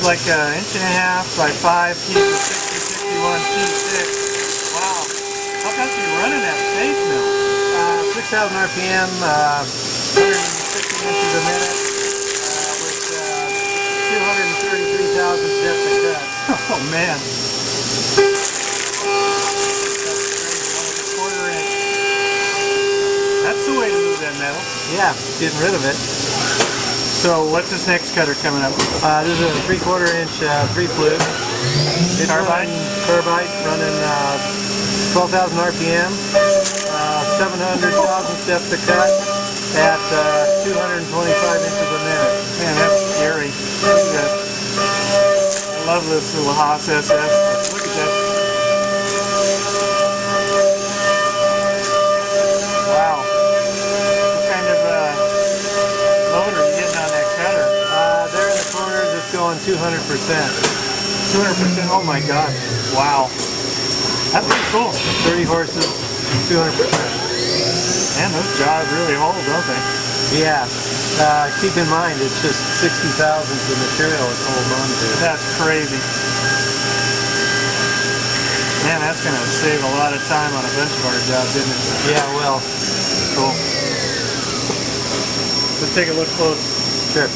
like an inch and a half by 5 feet with 6061 T6. Wow. How fast are you running that safe mill? 6,000 RPM, 160 inches a minute, with 233,000 steps a cut. Oh man. That's the way to move that metal. Yeah, getting rid of it. So what's this next cutter coming up? This is a 3/4 inch 3 flute. Carbide? Carbide, running 12,000 RPM, 700,000 steps a cut at 225 inches a minute. Man, that's scary. Look at that. I love this little Haas SS. Look at that. Wow. What kind of load are you getting on that cutter? There in the corners, it's going 200%. 200%? Oh my gosh. Wow. That's pretty cool. 30 horses, 200%. Man, those jaws really hold, don't they? Yeah. Keep in mind, it's just 60 thousandths of material it's holding on to. That's crazy. Man, that's going to save a lot of time on a bunch of our jobs, isn't it? Yeah, well. Cool. Let's take a look close. Sure.